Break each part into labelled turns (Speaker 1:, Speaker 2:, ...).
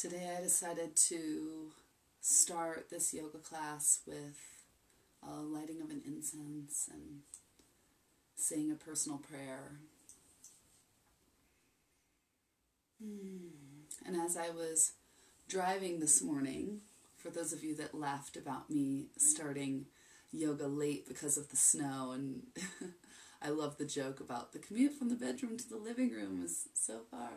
Speaker 1: Today I decided to start this yoga class with a lighting of an incense and saying a personal prayer. And as I was driving this morning, for those of you that laughed about me starting yoga late because of the snow, and I love the joke about the commute from the bedroom to the living room is so far.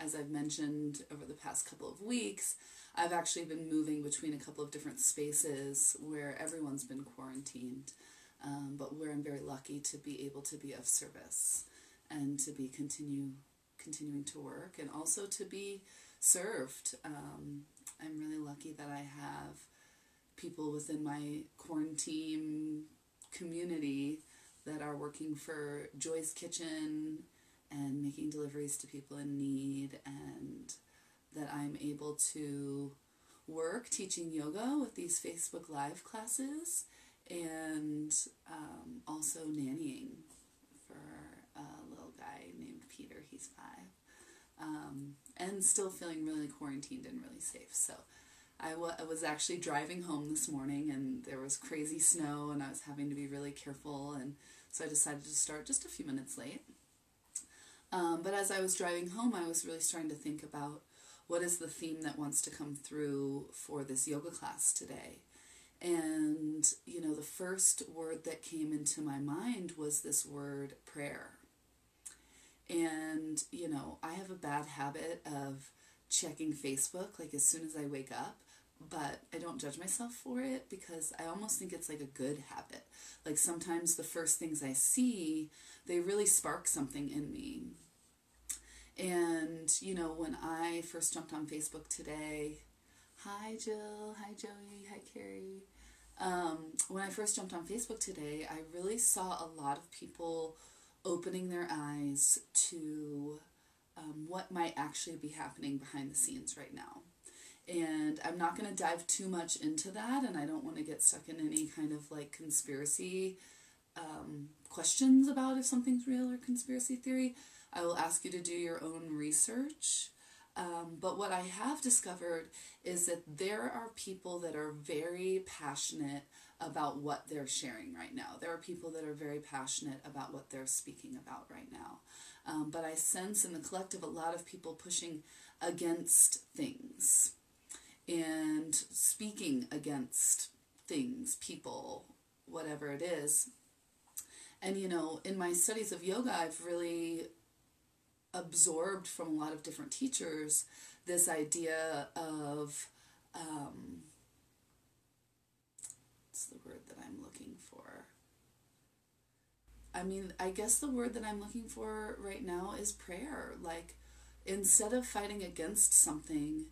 Speaker 1: As I've mentioned over the past couple of weeks, I've actually been moving between a couple of different spaces where everyone's been quarantined, but where I'm very lucky to be able to be of service and to be continuing to work and also to be served. I'm really lucky that I have people within my quarantine community that are working for Joy's Kitchen and making deliveries to people in need, and that I'm able to work teaching yoga with these Facebook Live classes, and also nannying for a little guy named Peter. He's 5, and still feeling really quarantined and really safe. So I was actually driving home this morning, and there was crazy snow, and I was having to be really careful, and so I decided to start just a few minutes late. But as I was driving home, I was really starting to think about what is the theme that wants to come through for this yoga class today. And, you know, the first word that came into my mind was this word prayer. And, you know, I have a bad habit of checking Facebook, like as soon as I wake up, but I don't judge myself for it because I almost think it's like a good habit. Like sometimes the first things I see, they really spark something in me. And, you know, when I first jumped on Facebook today, hi Jill, hi Joey, hi Carrie. When I first jumped on Facebook today, I really saw a lot of people opening their eyes to what might actually be happening behind the scenes right now. And I'm not going to dive too much into that, and I don't want to get stuck in any kind of like conspiracy questions about if something's real or conspiracy theory. I will ask you to do your own research. But what I have discovered is that there are people that are very passionate about what they're sharing right now. There are people that are very passionate about what they're speaking about right now. But I sense in the collective a lot of people pushing against things and speaking against things, people, whatever it is. And, you know, in my studies of yoga, I've really absorbed from a lot of different teachers this idea of, what's the word that I'm looking for? I guess the word that I'm looking for right now is prayer. Like, instead of fighting against something,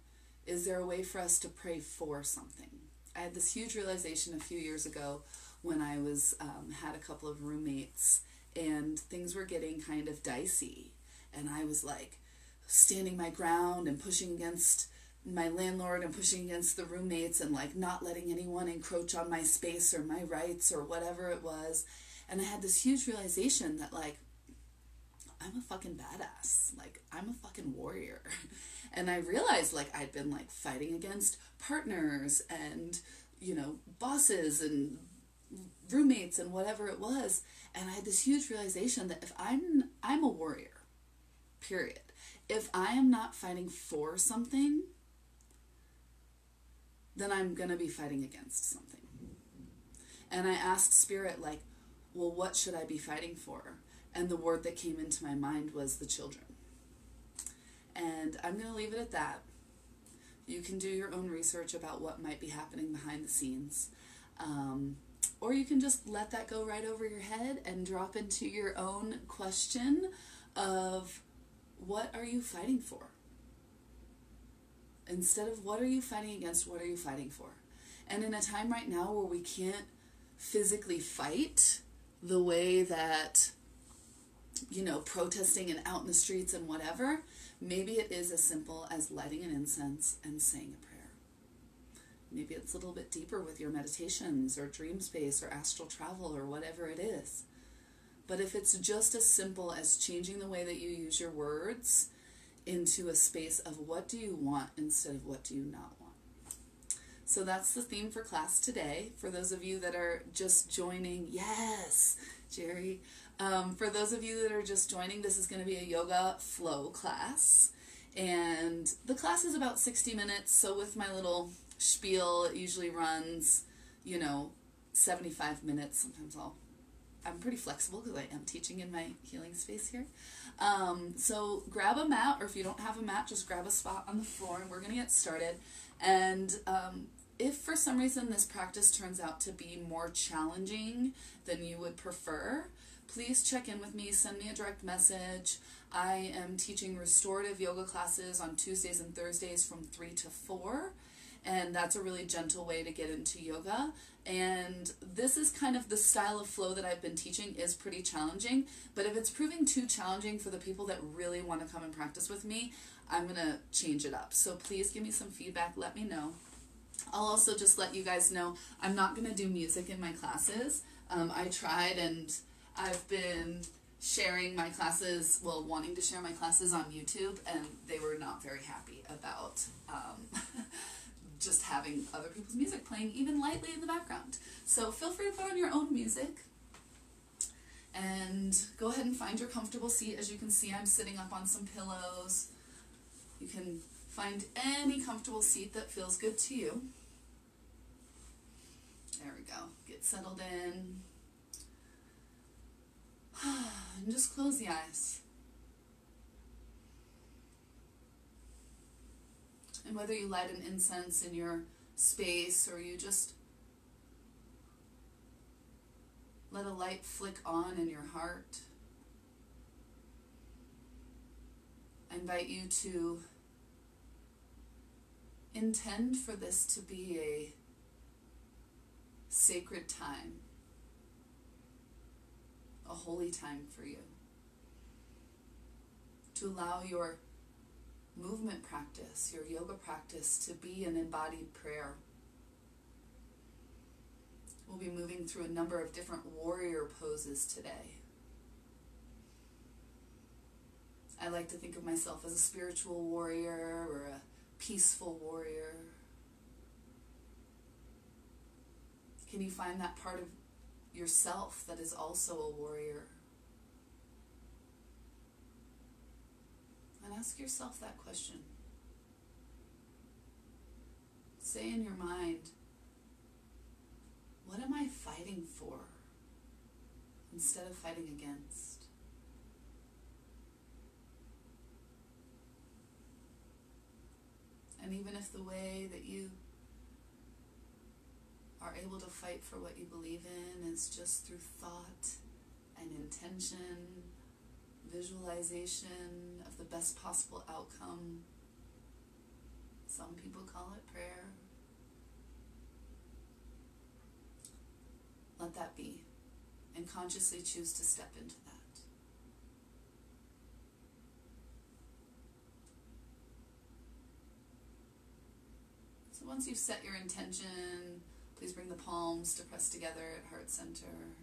Speaker 1: is there a way for us to pray for something? I had this huge realization a few years ago when I was had a couple of roommates and things were getting kind of dicey. And I was like standing my ground and pushing against my landlord and pushing against the roommates and like not letting anyone encroach on my space or my rights or whatever it was. And I had this huge realization that like, I'm a fucking badass. Like, I'm a fucking warrior. And I realized like I'd been like fighting against partners and, you know, bosses and roommates and whatever it was. And I had this huge realization that if I'm a warrior, period. If I am not fighting for something, then I'm going to be fighting against something. And I asked Spirit, like, well, what should I be fighting for? And the word that came into my mind was the children. And I'm going to leave it at that. You can do your own research about what might be happening behind the scenes. Or you can just let that go right over your head and drop into your own question of, what are you fighting for? Instead of what are you fighting against, what are you fighting for? And in a time right now where we can't physically fight the way that, you know, protesting and out in the streets and whatever, maybe it is as simple as lighting an incense and saying a prayer. Maybe it's a little bit deeper with your meditations or dream space or astral travel or whatever it is. But if it's just as simple as changing the way that you use your words into a space of what do you want instead of what do you not want. So that's the theme for class today. For those of you that are just joining, yes, Jerry. For those of you that are just joining, this is going to be a yoga flow class. And the class is about 60 minutes. So with my little spiel, it usually runs, 75 minutes. Sometimes I'm pretty flexible because I am teaching in my healing space here. So grab a mat, or if you don't have a mat, just grab a spot on the floor and we're going to get started. And if for some reason this practice turns out to be more challenging than you would prefer, please check in with me, send me a direct message. I am teaching restorative yoga classes on Tuesdays and Thursdays from 3 to 4. And that's a really gentle way to get into yoga. And this is kind of the style of flow that I've been teaching is pretty challenging. But if it's proving too challenging for the people that really want to come and practice with me, I'm going to change it up. So please give me some feedback. Let me know. I'll also just let you guys know I'm not going to do music in my classes. I tried, and I've been sharing my classes, wanting to share my classes on YouTube, and they were not very happy about just having other people's music playing even lightly in the background. So feel free to put on your own music and go ahead and find your comfortable seat. As you can see, I'm sitting up on some pillows. You can find any comfortable seat that feels good to you. There we go. Get settled in. And just close the eyes. And whether you light an incense in your space or you just let a light flick on in your heart, I invite you to intend for this to be a sacred time, a holy time for you, to allow your movement practice, your yoga practice, to be an embodied prayer. We'll be moving through a number of different warrior poses today. I like to think of myself as a spiritual warrior or a peaceful warrior. Can you find that part of yourself that is also a warrior? And ask yourself that question. Say in your mind, what am I fighting for instead of fighting against? And even if the way that you are able to fight for what you believe in is just through thought and intention, visualization of the best possible outcome. Some people call it prayer. Let that be, and consciously choose to step into that. So once you've set your intention, please bring the palms to press together at heart center.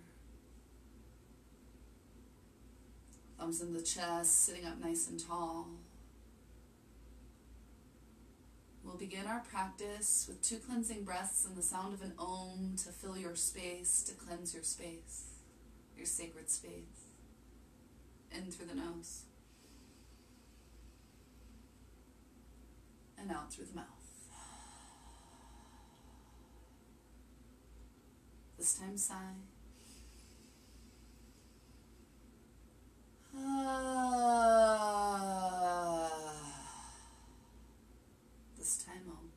Speaker 1: Thumbs in the chest, sitting up nice and tall. We'll begin our practice with 2 cleansing breaths and the sound of an om to fill your space, to cleanse your space, your sacred space. In through the nose. And out through the mouth. This time sigh. This time om.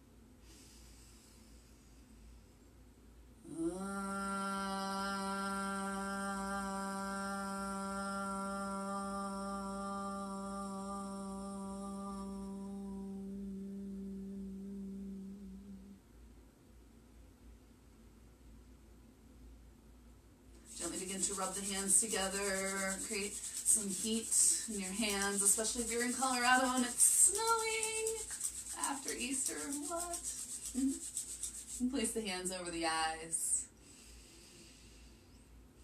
Speaker 1: Gently begin to rub the hands together, create some heat in your hands, especially if you're in Colorado and it's snowing after Easter. What? And place the hands over the eyes.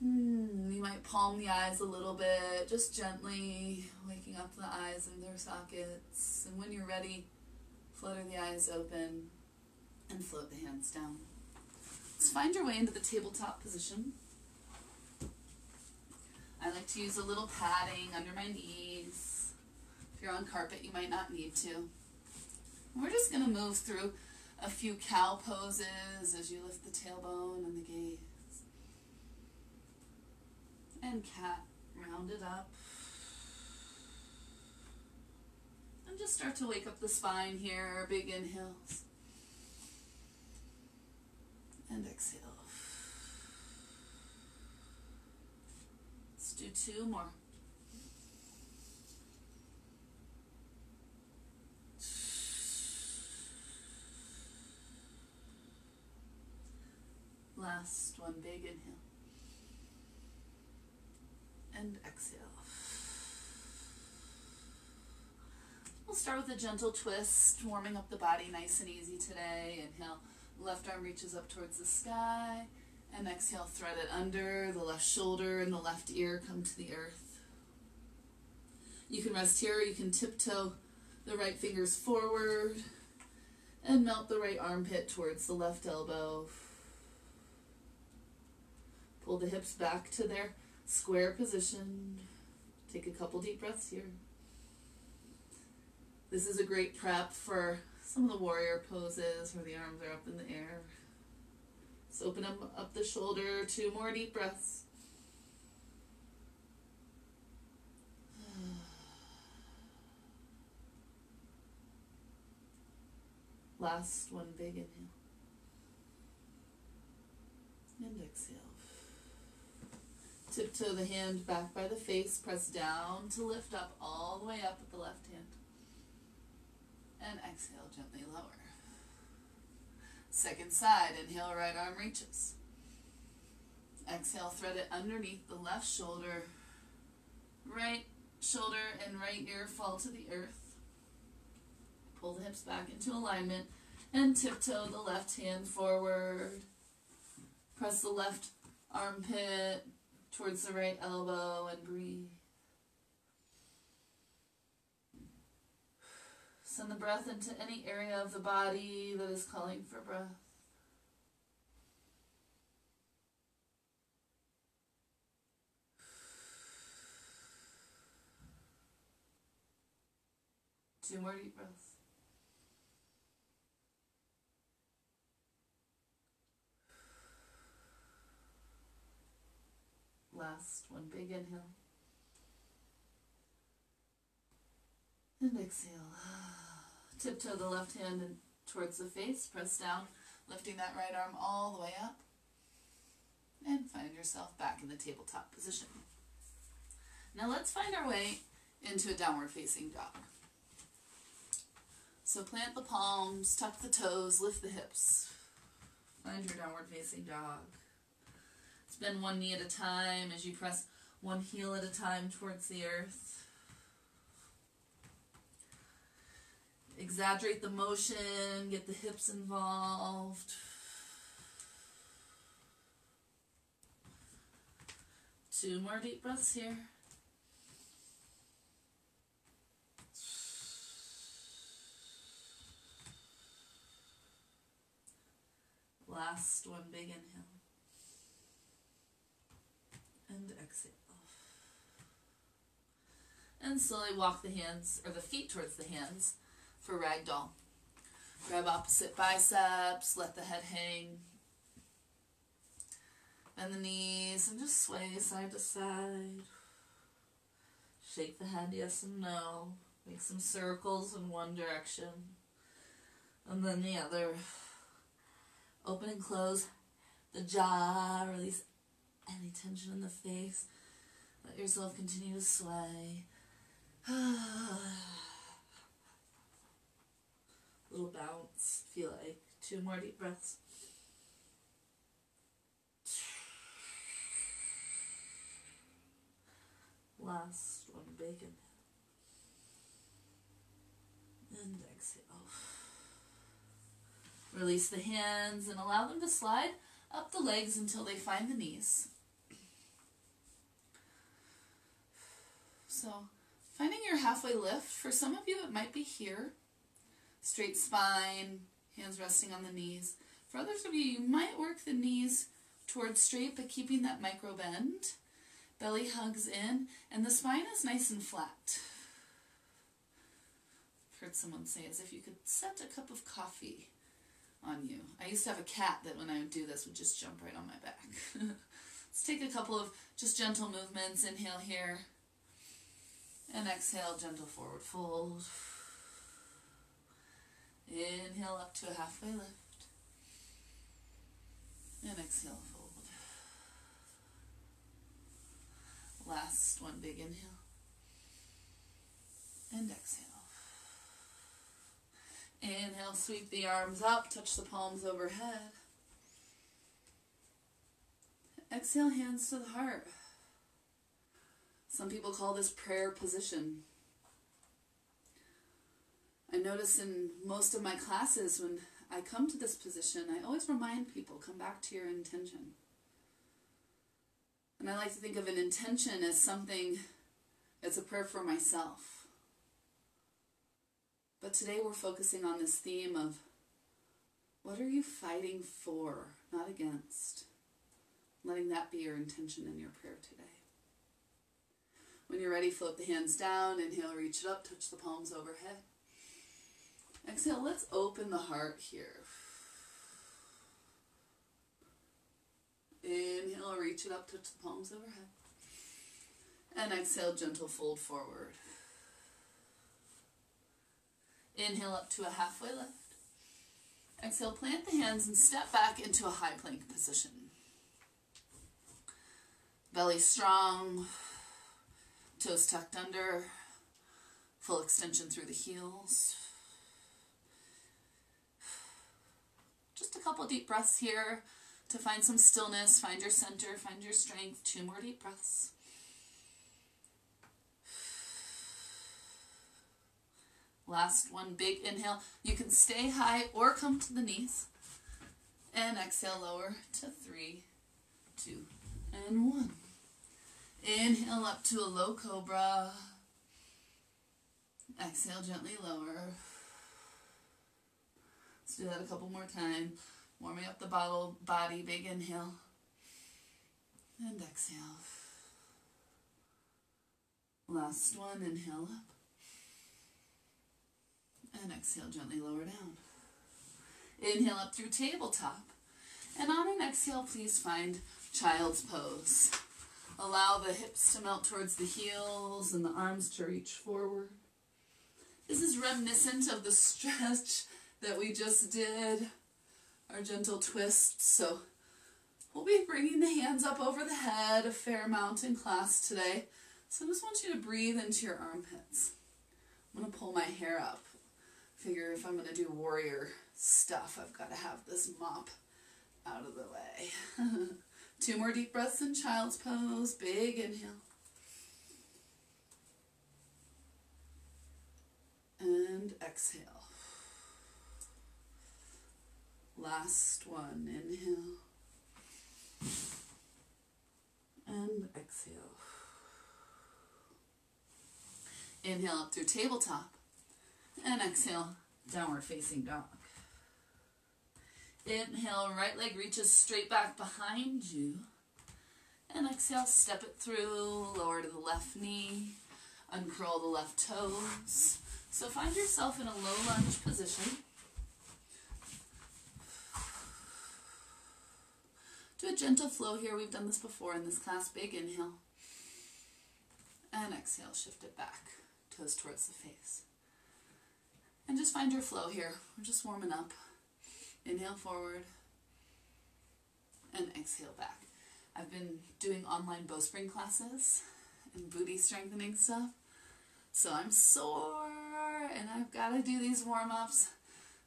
Speaker 1: You might palm the eyes a little bit, just gently waking up the eyes in their sockets. And when you're ready, flutter the eyes open and float the hands down. Let's find your way into the tabletop position. I like to use a little padding under my knees. If you're on carpet, you might not need to. We're just going to move through a few cow poses as you lift the tailbone and the gaze. And cat, round it up. And just start to wake up the spine here, big inhales. And exhale. Let's do 2 more. Last one, big inhale. And exhale. We'll start with a gentle twist, warming up the body nice and easy today. Inhale, left arm reaches up towards the sky. And exhale, thread it under, the left shoulder and the left ear come to the earth. You can rest here, or you can tiptoe the right fingers forward and melt the right armpit towards the left elbow. Pull the hips back to their square position. Take a couple deep breaths here. This is a great prep for some of the warrior poses where the arms are up in the air. So open up the shoulder, 2 more deep breaths. Last one, big inhale. And exhale. Tiptoe the hand back by the face, press down to lift up all the way up with the left hand. And exhale, gently lower. Second side, inhale, right arm reaches. Exhale, thread it underneath the left shoulder. Right shoulder and right ear fall to the earth. Pull the hips back into alignment and tiptoe the left hand forward. Press the left armpit towards the right elbow and breathe. Send the breath into any area of the body that is calling for breath. Two more deep breaths. Last one, big inhale. And exhale. Tiptoe the left hand in towards the face, press down, lifting that right arm all the way up. And find yourself back in the tabletop position. Now let's find our way into a downward facing dog. So plant the palms, tuck the toes, lift the hips. Find your downward facing dog. Bend one knee at a time as you press one heel at a time towards the earth. Exaggerate the motion, get the hips involved. Two more deep breaths here. Last one, big inhale. And exhale. And slowly walk the hands, or the feet towards the hands for ragdoll. Grab opposite biceps, let the head hang. Bend the knees and just sway side to side. Shake the head yes and no. Make some circles in one direction. And then the other. Open and close the jaw, release any tension in the face. Let yourself continue to sway. Little bounce, feel like. Two more deep breaths. Last one, big inhale. And exhale. Release the hands and allow them to slide up the legs until they find the knees. So finding your halfway lift. For some of you, it might be here. Straight spine, hands resting on the knees. For others of you, you might work the knees towards straight, but keeping that micro bend. Belly hugs in, and the spine is nice and flat. I've heard someone say, as if you could set a cup of coffee on you. I used to have a cat that when I would do this would just jump right on my back. Let's take a couple of just gentle movements. Inhale here. And exhale, gentle forward fold. Inhale up to a halfway lift. And exhale, fold. Last one, big inhale. And exhale. Inhale, sweep the arms up, touch the palms overhead. Exhale, hands to the heart. Some people call this prayer position. I notice in most of my classes when I come to this position, I always remind people, come back to your intention. And I like to think of an intention as something, as a prayer for myself. But today we're focusing on this theme of what are you fighting for, not against. Letting that be your intention in your prayer today. When you're ready, float the hands down. Inhale, reach it up, touch the palms overhead. Exhale, let's open the heart here. Inhale, reach it up, touch the palms overhead. And exhale, gentle fold forward. Inhale up to a halfway lift. Exhale, plant the hands and step back into a high plank position. Belly strong, toes tucked under, full extension through the heels. Just a couple deep breaths here to find some stillness, find your center, find your strength. 2 more deep breaths. Last one, big inhale. You can stay high or come to the knees. And exhale, lower to 3, 2, and 1. Inhale up to a low cobra. Exhale, gently lower. Let's do that a couple more times. Warming up the body, big inhale. And exhale. Last one, inhale up. And exhale, gently lower down. Inhale up through tabletop. And on an exhale, please find child's pose. Allow the hips to melt towards the heels and the arms to reach forward. This is reminiscent of the stretch that we just did, our gentle twist. So we'll be bringing the hands up over the head a fair amount in class today. So I just want you to breathe into your armpits. I'm going to pull my hair up. Figure if I'm going to do warrior stuff, I've got to have this mop out of the way. 2 more deep breaths in child's pose. Big inhale. And exhale. Last one. Inhale. And exhale. Inhale up through tabletop. And exhale, downward facing dog. Inhale, right leg reaches straight back behind you. And exhale, step it through, lower to the left knee, uncurl the left toes. So find yourself in a low lunge position. Do a gentle flow here. We've done this before in this class. Big inhale. And exhale, shift it back, toes towards the face. And just find your flow here. We're just warming up. Inhale forward. And exhale back. I've been doing online bowspring classes and booty strengthening stuff. So I'm sore and I've got to do these warm-ups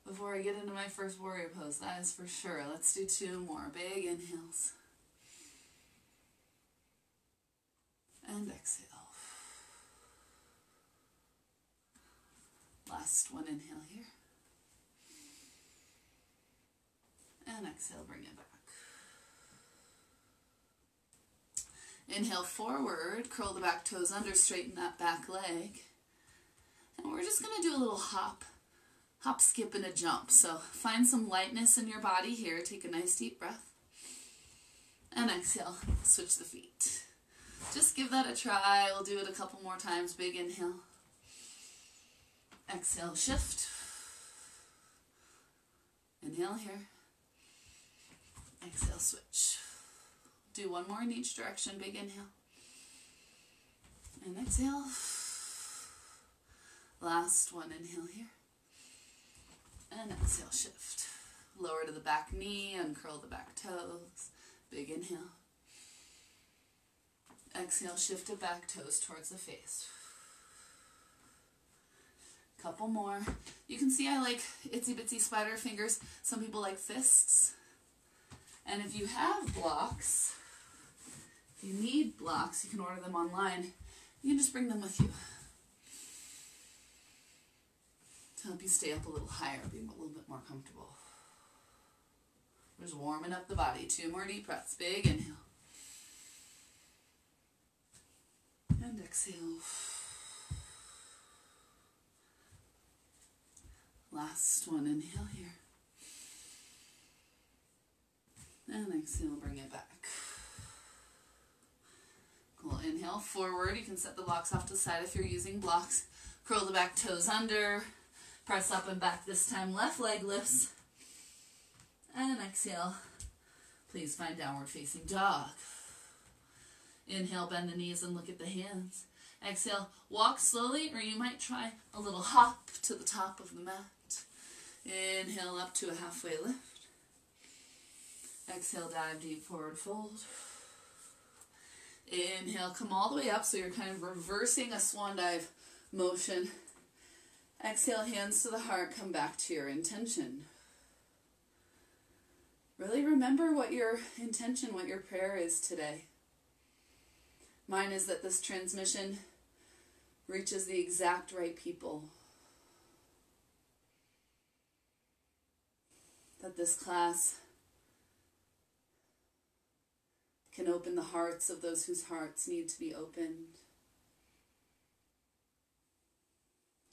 Speaker 1: before I get into my first warrior pose. That is for sure. Let's do 2 more. Big inhales. And exhale. Last one, inhale here. And exhale, bring it back. Inhale forward, curl the back toes under, straighten that back leg. And we're just going to do a little hop, skip, and a jump. So find some lightness in your body here. Take a nice deep breath. And exhale, switch the feet. Just give that a try. We'll do it a couple more times. Big inhale. Exhale, shift. Inhale here. Exhale, switch. Do one more in each direction. Big inhale. And exhale. Last one, inhale here. And exhale, shift. Lower to the back knee, uncurl the back toes. Big inhale. Exhale, shift the back toes towards the face. Couple more. You can see I like itsy bitsy spider fingers. Some people like fists. And if you have blocks, if you need blocks, you can order them online. You can just bring them with you to help you stay up a little higher, be a little bit more comfortable. We're just warming up the body. 2 more deep breaths. Big inhale. And exhale. Last one, inhale here. And exhale, bring it back. Cool, inhale forward. You can set the blocks off to the side if you're using blocks. Curl the back toes under. Press up and back this time. Left leg lifts. And exhale. Please find downward facing dog. Inhale, bend the knees and look at the hands. Exhale, walk slowly, or you might try a little hop to the top of the mat. Inhale up to a halfway lift. Exhale, dive deep, forward fold. Inhale, come all the way up, so you're kind of reversing a swan dive motion. Exhale, hands to the heart, come back to your intention. Really remember what your intention, what your prayer is today. Mine is that this transmission reaches the exact right people. That this class can open the hearts of those whose hearts need to be opened.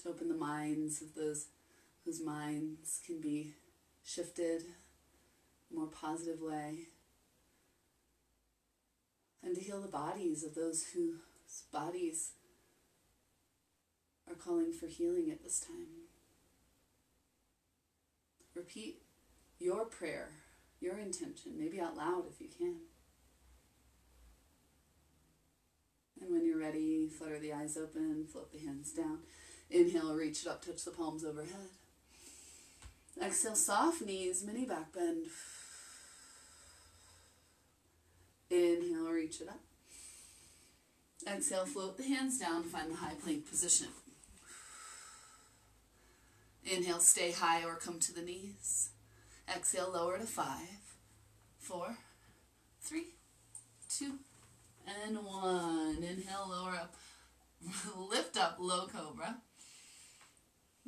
Speaker 1: To open the minds of those whose minds can be shifted in a more positive way. And to heal the bodies of those whose bodies are calling for healing at this time. Repeat your prayer, your intention, maybe out loud if you can. And when you're ready, flutter the eyes open, float the hands down. Inhale, reach it up, touch the palms overhead. Exhale, soft knees, mini back bend. Inhale, reach it up. Exhale, float the hands down, find the high plank position. Inhale, stay high or come to the knees. Exhale, lower to 5, 4, 3, 2, and 1. Inhale, lower up. Lift up, low cobra.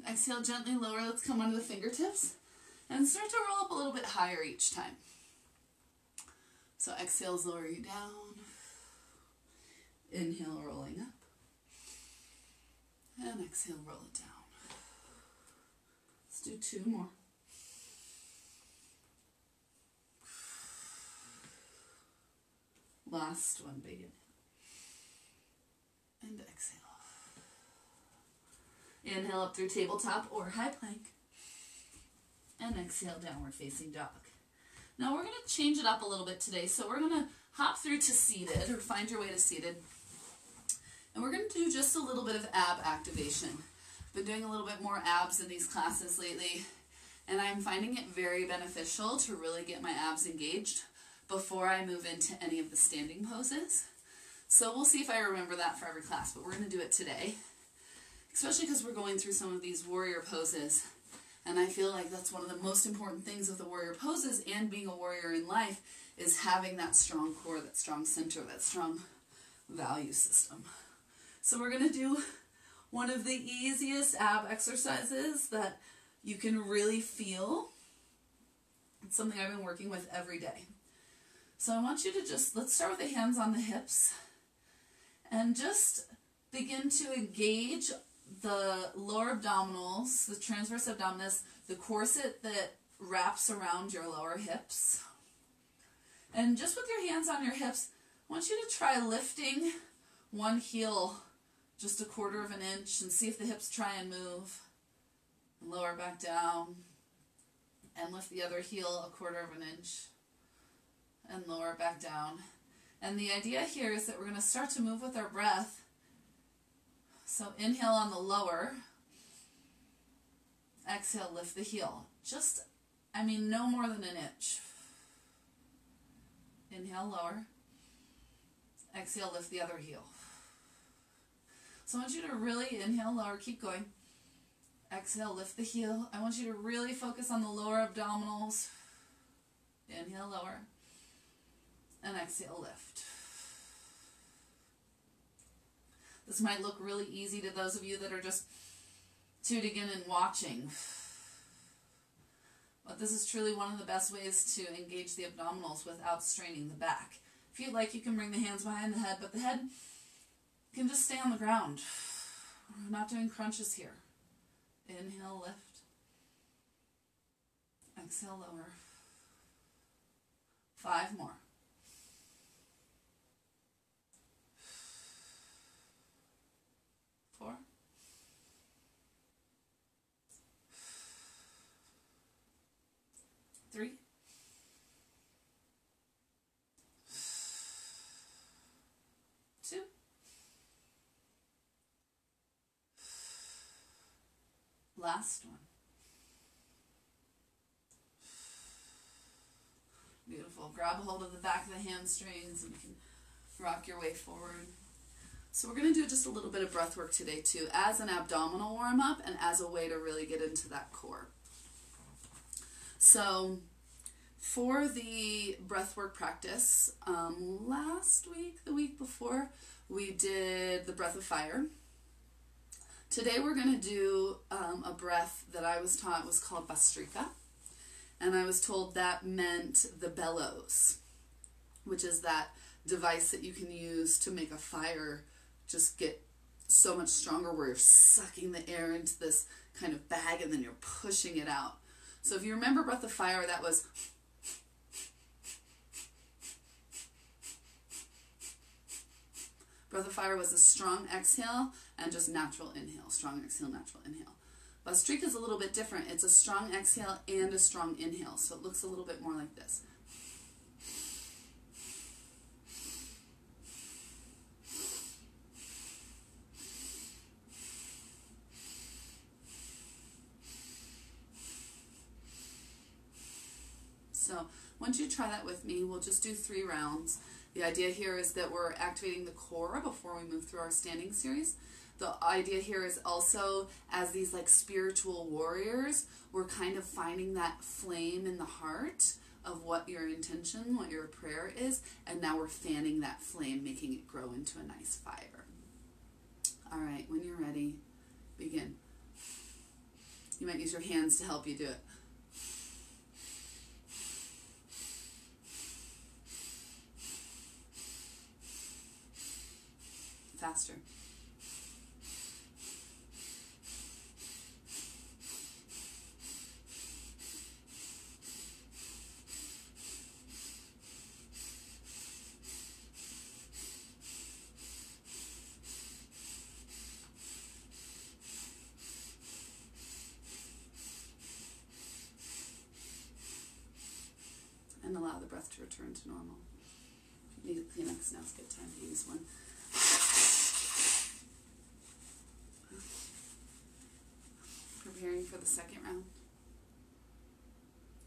Speaker 1: Exhale, gently lower. Let's come under the fingertips and start to roll up a little bit higher each time. So exhales lower you down. Inhale, rolling up. And exhale, roll it down. Let's do 2 more. Last one, big inhale. And exhale. Inhale up through tabletop or high plank. And exhale, downward facing dog. Now we're going to change it up a little bit today. So we're going to hop through to seated, or find your way to seated. And we're going to do just a little bit of ab activation. Been doing a little bit more abs in these classes lately, and I'm finding it very beneficial to really get my abs engaged before I move into any of the standing poses. So we'll see if I remember that for every class, but we're going to do it today. Especially because we're going through some of these warrior poses. And I feel like that's one of the most important things of the warrior poses and being a warrior in life is having that strong core, that strong center, that strong value system. So we're going to do one of the easiest ab exercises that you can really feel. It's something I've been working with every day. So I want you to let's start with the hands on the hips and just begin to engage the lower abdominals, the transverse abdominis, the corset that wraps around your lower hips. And just with your hands on your hips, I want you to try lifting one heel just 1/4 of an inch and see if the hips try and move. And lower back down. And lift the other heel 1/4 of an inch. And lower back down. And the idea here is that we're going to start to move with our breath. So inhale on the lower. Exhale, lift the heel. No more than an inch. Inhale, lower. Exhale, lift the other heel. So I want you to really inhale, lower, keep going. Exhale, lift the heel. I want you to really focus on the lower abdominals. Inhale, lower. And exhale, lift. This might look really easy to those of you that are just tuning in and watching. But this is truly one of the best ways to engage the abdominals without straining the back. If you'd like, you can bring the hands behind the head, but the head can just stay on the ground. We're not doing crunches here. Inhale, lift. Exhale, lower. 5 more. 4. 3. 2. Last one. Beautiful. Grab a hold of the back of the hamstrings and you can rock your way forward. So we're going to do just a little bit of breath work today too, as an abdominal warm-up and as a way to really get into that core. So for the breath work practice, last week, the week before, we did the breath of fire. Today we're going to do a breath that I was taught was called Bhastrika, and I was told that meant the bellows, which is that device that you can use to make a fire just get so much stronger where you're sucking the air into this kind of bag and then you're pushing it out. So if you remember breath of fire, that was breath of fire was a strong exhale and just natural inhale. Strong exhale, natural inhale. Bhastrika is a little bit different. It's a strong exhale and a strong inhale. So it looks a little bit more like this. So once you try that with me, we'll just do 3 rounds. The idea here is that we're activating the core before we move through our standing series. The idea here is also, as these like spiritual warriors, we're kind of finding that flame in the heart of what your intention, what your prayer is, and now we're fanning that flame, making it grow into a nice fire. All right, when you're ready, begin. You might use your hands to help you do it. Faster. And allow the breath to return to normal. If you need a Kleenex, now's a good time to use one. Preparing for the second round.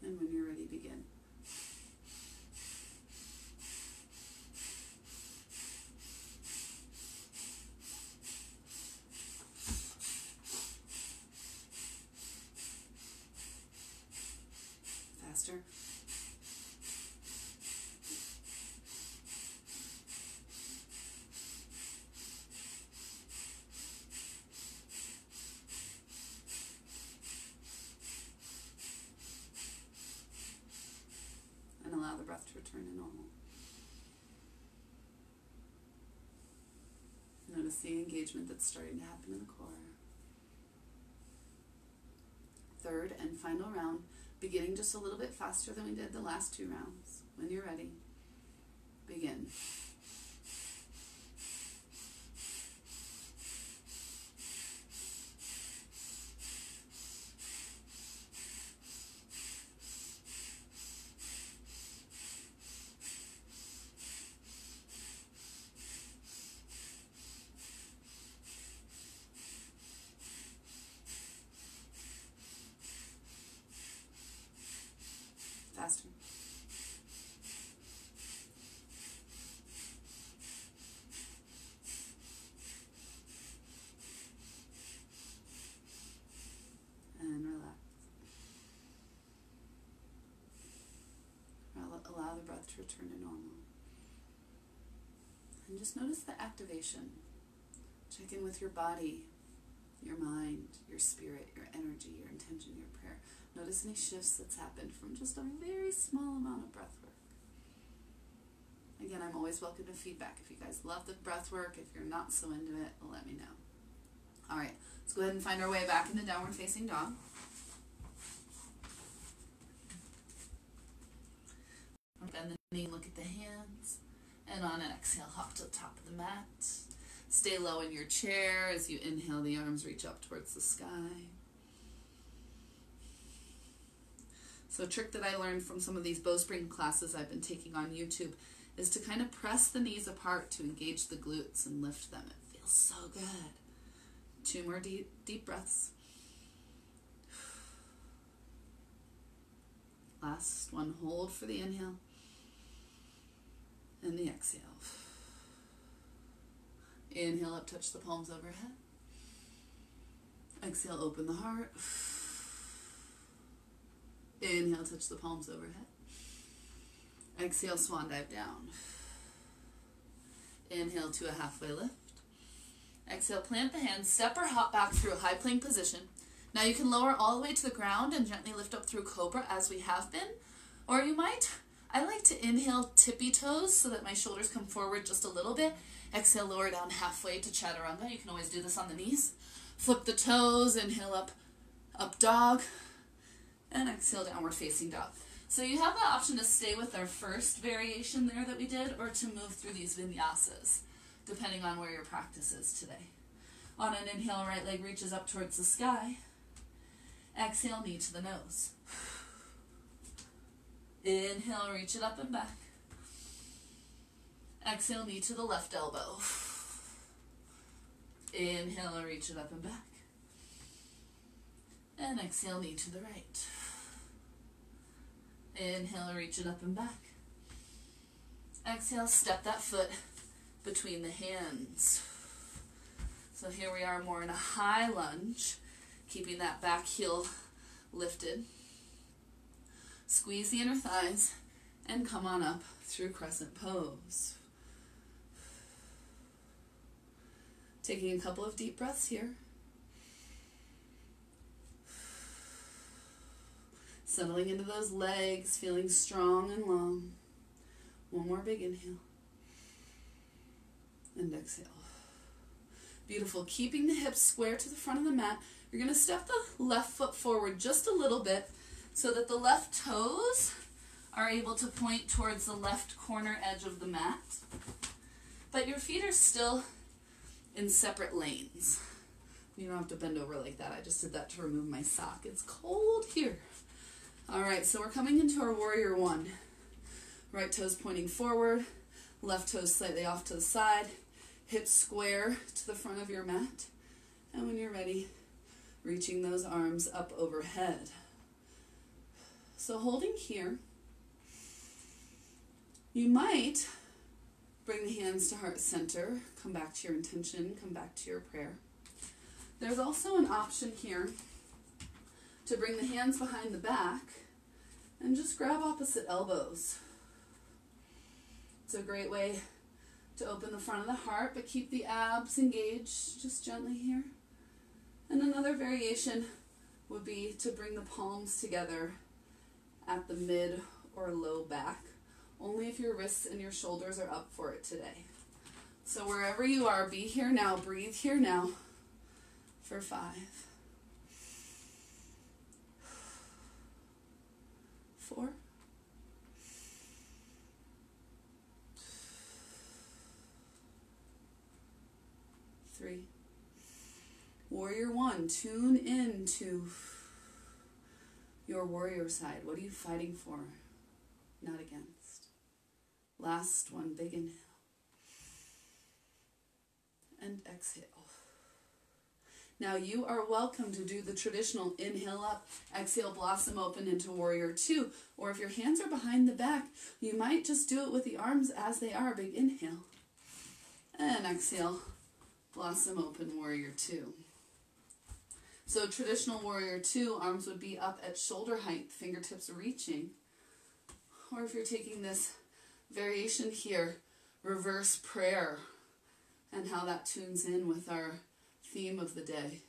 Speaker 1: And when you're ready, begin. Faster. Allow the breath to return to normal. Notice the engagement that's starting to happen in the core. Third and final round, beginning just a little bit faster than we did the last 2 rounds. When you're ready, begin. Faster. And relax. Allow the breath to return to normal. And just notice the activation. Check in with your body, your mind, your spirit, your energy, your intention, your prayer. Notice any shifts that's happened from just a very small amount of breath work. Again, I'm always welcome to feedback. If you guys love the breath work, if you're not so into it, let me know. All right, let's go ahead and find our way back into downward facing dog. Bend the knee, look at the hands, and on an exhale, hop to the top of the mat. Stay low in your chair. As you inhale, the arms reach up towards the sky. So a trick that I learned from some of these Bowspring classes I've been taking on YouTube is to kind of press the knees apart to engage the glutes and lift them. It feels so good. 2 more deep breaths. Last one, hold for the inhale and the exhale. Inhale up, touch the palms overhead. Exhale, open the heart. Inhale, touch the palms overhead. Exhale, swan dive down. Inhale to a halfway lift. Exhale, plant the hands, step or hop back through a high plank position. Now you can lower all the way to the ground and gently lift up through cobra as we have been. Or you might, I like to inhale tippy toes so that my shoulders come forward just a little bit. Exhale, lower down halfway to chaturanga. You can always do this on the knees. Flip the toes, inhale up, up dog. And exhale, downward facing dog. So you have the option to stay with our first variation there that we did or to move through these vinyasas, depending on where your practice is today. On an inhale, right leg reaches up towards the sky. Exhale, knee to the nose. Inhale, reach it up and back. Exhale, knee to the left elbow. Inhale, reach it up and back. And exhale, knee to the right. Inhale, reach it up and back. Exhale, step that foot between the hands. So here we are more in a high lunge, keeping that back heel lifted. Squeeze the inner thighs and come on up through crescent pose. Taking a couple of deep breaths here. Settling into those legs, feeling strong and long. One more big inhale. And exhale. Beautiful. Keeping the hips square to the front of the mat. You're going to step the left foot forward just a little bit so that the left toes are able to point towards the left corner edge of the mat. But your feet are still in separate lanes. You don't have to bend over like that. I just did that to remove my sock. It's cold here. All right, so we're coming into our warrior one. Right toes pointing forward, left toes slightly off to the side, hips square to the front of your mat. And when you're ready, reaching those arms up overhead. So holding here, you might bring the hands to heart center, come back to your intention, come back to your prayer. There's also an option here to bring the hands behind the back and just grab opposite elbows. It's a great way to open the front of the heart, but keep the abs engaged just gently here. And another variation would be to bring the palms together at the mid or low back, Only if your wrists and your shoulders are up for it today. So wherever you are, be here now, breathe here now for 5, 4, 3. Warrior 1, tune into your warrior side. What are you fighting for? Not against. Last one, big inhale. And exhale. Now you are welcome to do the traditional inhale up, exhale, blossom open into warrior 2. Or if your hands are behind the back, you might just do it with the arms as they are. Big inhale. And exhale, blossom open, warrior 2. So traditional warrior 2, arms would be up at shoulder height, fingertips reaching. Or if you're taking this variation here, reverse prayer, and how that tunes in with our theme of the day.